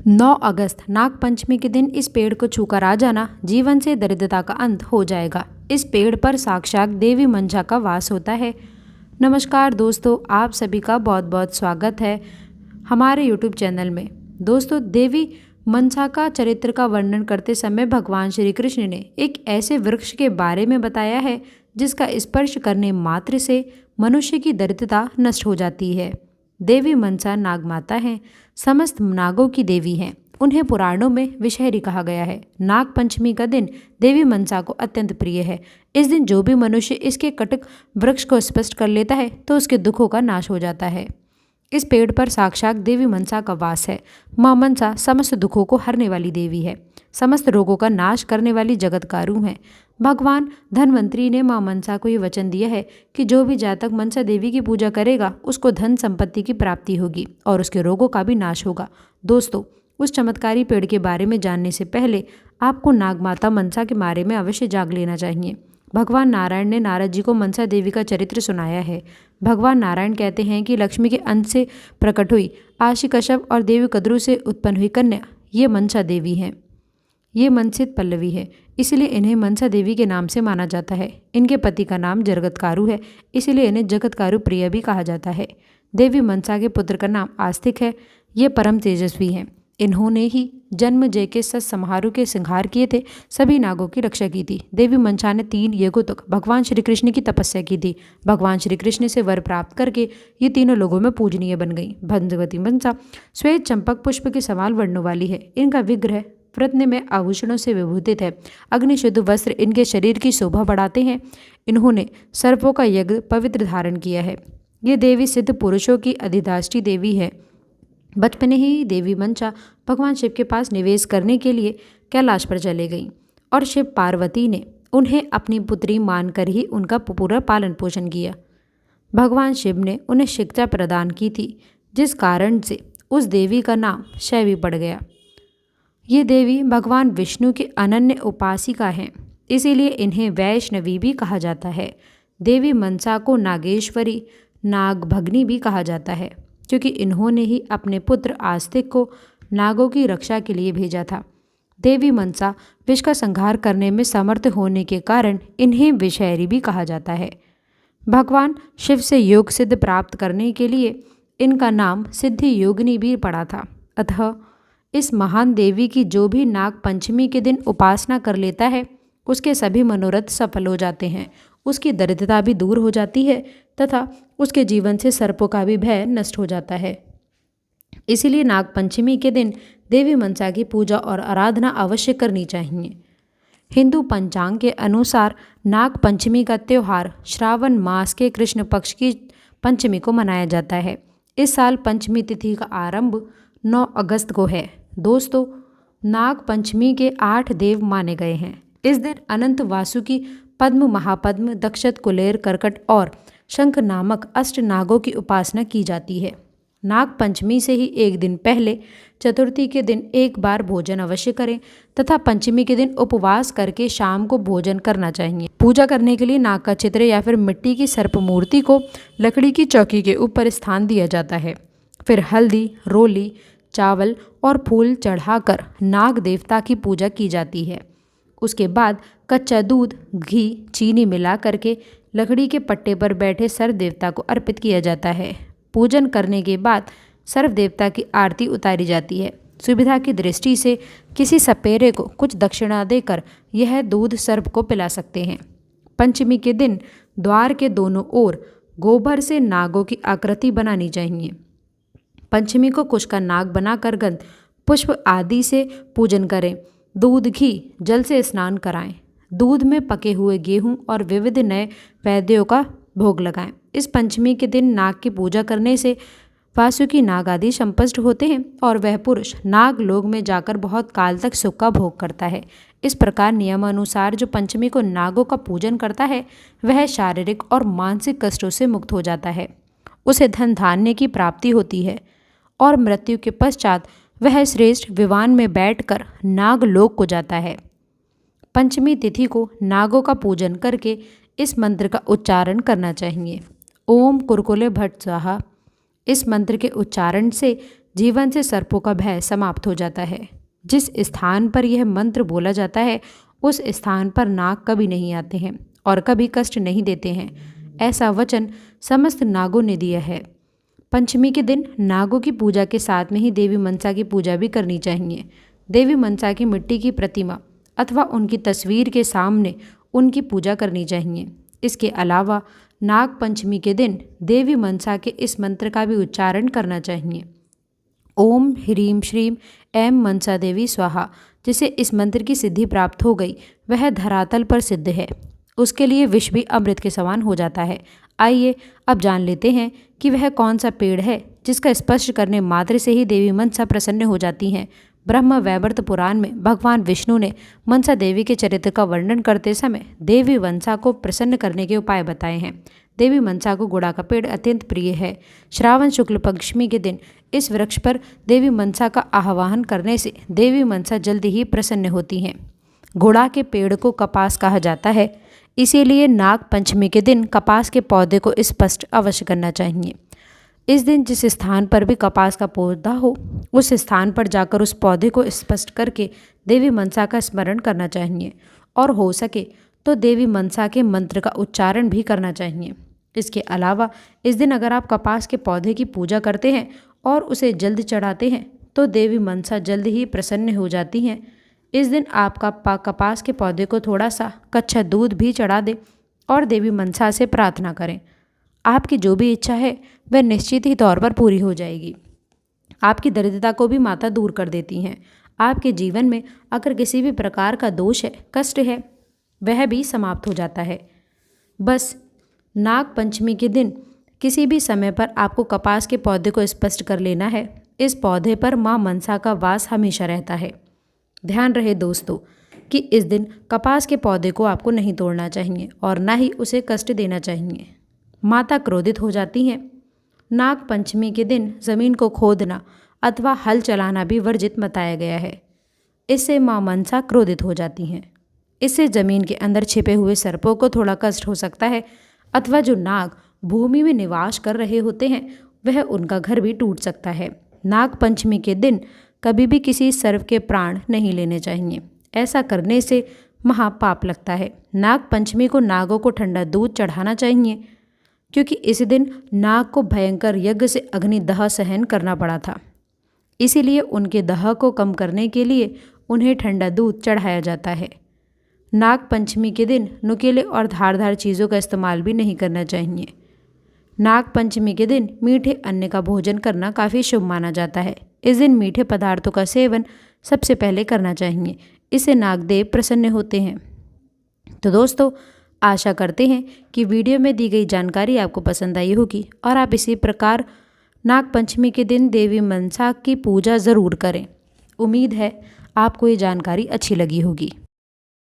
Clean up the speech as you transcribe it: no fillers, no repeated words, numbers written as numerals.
9 अगस्त नाग पंचमी के दिन इस पेड़ को छूकर आ जाना जीवन से दरिद्रता का अंत हो जाएगा। इस पेड़ पर साक्षात देवी मंसा का वास होता है। नमस्कार दोस्तों, आप सभी का बहुत बहुत स्वागत है हमारे YouTube चैनल में। दोस्तों, देवी मंसा का चरित्र का वर्णन करते समय भगवान श्री कृष्ण ने एक ऐसे वृक्ष के बारे में बताया है जिसका स्पर्श करने मात्र से मनुष्य की दरिद्रता नष्ट हो जाती है। देवी मंसा नाग माता हैं, समस्त नागों की देवी हैं। उन्हें पुराणों में विषहरी कहा गया है। नाग पंचमी का दिन देवी मंसा को अत्यंत प्रिय है। इस दिन जो भी मनुष्य इसके कटक वृक्ष को स्पर्श कर लेता है तो उसके दुखों का नाश हो जाता है। इस पेड़ पर साक्षात देवी मंसा का वास है। माँ मंसा समस्त दुखों को हरने वाली देवी है, समस्त रोगों का नाश करने वाली जगतकारु हैं। भगवान धनवंतरी ने माँ मंसा को ये वचन दिया है कि जो भी जातक मंसा देवी की पूजा करेगा उसको धन संपत्ति की प्राप्ति होगी और उसके रोगों का भी नाश होगा। दोस्तों, उस चमत्कारी पेड़ के बारे में जानने से पहले आपको नाग माता मंसा के बारे में अवश्य जाग लेना चाहिए। भगवान नारायण ने नारद जी को मंसा देवी का चरित्र सुनाया है। भगवान नारायण कहते हैं कि लक्ष्मी के अंश से प्रकट हुई आशी कश्यप और देवी कद्रु से उत्पन्न हुई कन्या ये मंसा देवी हैं। ये मनसित पल्लवी है, इसलिए इन्हें मंसा देवी के नाम से माना जाता है। इनके पति का नाम जगतकारु है, इसलिए इन्हें जगतकारु प्रिय भी कहा जाता है। देवी मंसा के पुत्र का नाम आस्तिक है। ये परम तेजस्वी हैं। इन्होंने ही जन्म जय के सत समारोह के संहार किए थे, सभी नागों की रक्षा की थी। देवी मंसा ने 3 युगों तक भगवान श्री कृष्ण की तपस्या की थी। भगवान श्री कृष्ण से वर प्राप्त करके ये तीनों लोगों में पूजनीय बन गई। भगवती मंसा श्वेत चंपक पुष्प के समान वर्णों वाली है। इनका विग्रह रत्न में आभूषणों से विभूषित है। अग्निशुद्ध वस्त्र इनके शरीर की शोभा बढ़ाते हैं। इन्होंने सर्पों का यज्ञ पवित्र धारण किया है। ये देवी सिद्ध पुरुषों की अधिष्ठात्री देवी है। बचपन ही देवी मंसा भगवान शिव के पास निवेश करने के लिए कैलाश पर चले गईं और शिव पार्वती ने उन्हें अपनी पुत्री मानकर ही उनका पूरा पालन पोषण किया। भगवान शिव ने उन्हें शिक्षा प्रदान की थी, जिस कारण से उस देवी का नाम शैवी पड़ गया। ये देवी भगवान विष्णु की अनन्य उपासिका हैं, इसीलिए इन्हें वैष्णवी भी कहा जाता है। देवी मंसा को नागेश्वरी, नागभगनी भी कहा जाता है, क्योंकि इन्होंने ही अपने पुत्र आस्तिक को नागों की रक्षा के लिए भेजा था। देवी मंसा विष का संहार करने में समर्थ होने के कारण इन्हें विषहरी भी कहा जाता है। भगवान शिव से योग सिद्ध प्राप्त करने के लिए इनका नाम सिद्धि योगिनी भी पड़ा था। अतः इस महान देवी की जो भी नाग पंचमी के दिन उपासना कर लेता है उसके सभी मनोरथ सफल हो जाते हैं, उसकी दरिद्रता भी दूर हो जाती है तथा उसके जीवन से सर्पों का भी भय नष्ट हो जाता है। इसीलिए नाग पंचमी के दिन देवी मंसा की पूजा और आराधना अवश्य करनी चाहिए। हिंदू पंचांग के अनुसार नाग पंचमी का त्यौहार श्रावण मास के कृष्ण पक्ष की पंचमी को मनाया जाता है। इस साल पंचमी तिथि का आरंभ 9 अगस्त को है। दोस्तों, नाग पंचमी के 8 देव माने गए हैं। इस दिन अनंत वासुकी, पद्म, महापद्म, दक्षत, कुलेर, कर्कट और शंख नामक अष्ट नागों की उपासना की जाती है। नाग पंचमी से ही एक दिन पहले चतुर्थी के दिन एक बार भोजन अवश्य करें तथा पंचमी के दिन उपवास करके शाम को भोजन करना चाहिए। पूजा करने के लिए नाग का चित्र या फिर मिट्टी की सर्प मूर्ति को लकड़ी की चौकी के ऊपर स्थान दिया जाता है। फिर हल्दी, रोली, चावल और फूल चढ़ाकर नाग देवता की पूजा की जाती है। उसके बाद कच्चा दूध, घी, चीनी मिला करके लकड़ी के पट्टे पर बैठे सर्व देवता को अर्पित किया जाता है। पूजन करने के बाद सर्व देवता की आरती उतारी जाती है। सुविधा की दृष्टि से किसी सपेरे को कुछ दक्षिणा देकर यह दूध सर्प को पिला सकते हैं। पंचमी के दिन द्वार के दोनों ओर गोबर से नागों की आकृति बनानी चाहिए। पंचमी को कुश का नाग बनाकर गंध, पुष्प आदि से पूजन करें। दूध, घी, जल से स्नान कराएं। दूध में पके हुए गेहूं और विविध नए वाद्यों का भोग लगाएं। इस पंचमी के दिन नाग की पूजा करने से वासुकी नाग आदि संतुष्ट होते हैं और वह पुरुष नाग लोक में जाकर बहुत काल तक सुख का भोग करता है। इस प्रकार नियमानुसार जो पंचमी को नागों का पूजन करता है वह शारीरिक और मानसिक कष्टों से मुक्त हो जाता है। उसे धन धान्य की प्राप्ति होती है और मृत्यु के पश्चात वह श्रेष्ठ विमान में बैठकर नागलोक को जाता है। पंचमी तिथि को नागों का पूजन करके इस मंत्र का उच्चारण करना चाहिए। ओम कुरकुले भट्ट स्वाहा। इस मंत्र के उच्चारण से जीवन से सर्पों का भय समाप्त हो जाता है। जिस स्थान पर यह मंत्र बोला जाता है उस स्थान पर नाग कभी नहीं आते हैं और कभी कष्ट नहीं देते हैं, ऐसा वचन समस्त नागों ने दिया है। पंचमी के दिन नागों की पूजा के साथ में ही देवी मनसा की पूजा भी करनी चाहिए। देवी मनसा की मिट्टी की प्रतिमा अथवा उनकी तस्वीर के सामने उनकी पूजा करनी चाहिए। इसके अलावा नाग पंचमी के दिन देवी मनसा के इस मंत्र का भी उच्चारण करना चाहिए। ओम ह्रीम श्रीम ऐं मनसा देवी स्वाहा। जिसे इस मंत्र की सिद्धि प्राप्त हो गई वह धरातल पर सिद्ध है, उसके लिए विष भी अमृत के समान हो जाता है। आइए अब जान लेते हैं कि वह कौन सा पेड़ है जिसका स्पर्श करने मात्र से ही देवी मनसा प्रसन्न हो जाती हैं। ब्रह्म वैवर्त पुराण में भगवान विष्णु ने मनसा देवी के चरित्र का वर्णन करते समय देवी मनसा को प्रसन्न करने के उपाय बताए हैं। देवी मनसा को गुड़ा का पेड़ अत्यंत प्रिय है। श्रावण शुक्ल पंचमी के दिन इस वृक्ष पर देवी मनसा का आह्वान करने से देवी मनसा जल्दी ही प्रसन्न होती हैं। गुड़ा के पेड़ को कपास कहा जाता है, इसीलिए नाग पंचमी के दिन कपास के पौधे को स्पष्ट अवश्य करना चाहिए। इस दिन जिस स्थान पर भी कपास का पौधा हो उस स्थान पर जाकर उस पौधे को स्पष्ट करके देवी मनसा का स्मरण करना चाहिए और हो सके तो देवी मनसा के मंत्र का उच्चारण भी करना चाहिए। इसके अलावा इस दिन अगर आप कपास के पौधे की पूजा करते हैं और उसे जल्द चढ़ाते हैं तो देवी मनसा जल्द ही प्रसन्न हो जाती हैं। इस दिन आप कपास के पौधे को थोड़ा सा कच्चा दूध भी चढ़ा दें और देवी मनसा से प्रार्थना करें। आपकी जो भी इच्छा है वह निश्चित ही तौर पर पूरी हो जाएगी। आपकी दरिद्रता को भी माता दूर कर देती हैं। आपके जीवन में अगर किसी भी प्रकार का दोष है, कष्ट है, वह भी समाप्त हो जाता है। बस नाग पंचमी के दिन किसी भी समय पर आपको कपास के पौधे को स्पष्ट कर लेना है। इस पौधे पर माँ मनसा का वास हमेशा रहता है। ध्यान रहे दोस्तों कि इस दिन कपास के पौधे को आपको नहीं तोड़ना चाहिए और ना ही उसे कष्ट देना चाहिए। माता क्रोधित हो जाती हैं। नाग पंचमी के दिन जमीन को खोदना अथवा हल चलाना भी वर्जित बताया गया है। इससे माँ मनसा क्रोधित हो जाती हैं। इससे जमीन के अंदर छिपे हुए सर्पों को थोड़ा कष्ट हो सकता है अथवा जो नाग भूमि में निवास कर रहे होते हैं वह उनका घर भी टूट सकता है। नाग पंचमी के दिन कभी भी किसी सर्प के प्राण नहीं लेने चाहिए, ऐसा करने से महापाप लगता है। नाग पंचमी को नागों को ठंडा दूध चढ़ाना चाहिए क्योंकि इस दिन नाग को भयंकर यज्ञ से अग्निदह सहन करना पड़ा था, इसीलिए उनके दह को कम करने के लिए उन्हें ठंडा दूध चढ़ाया जाता है। नाग पंचमी के दिन नुकीले और धारदार चीज़ों का इस्तेमाल भी नहीं करना चाहिए। नाग पंचमी के दिन मीठे अन्न का भोजन करना काफ़ी शुभ माना जाता है। इस दिन मीठे पदार्थों का सेवन सबसे पहले करना चाहिए, इससे नागदेव प्रसन्न होते हैं। तो दोस्तों, आशा करते हैं कि वीडियो में दी गई जानकारी आपको पसंद आई होगी और आप इसी प्रकार नाग पंचमी के दिन देवी मनसा की पूजा ज़रूर करें। उम्मीद है आपको ये जानकारी अच्छी लगी होगी।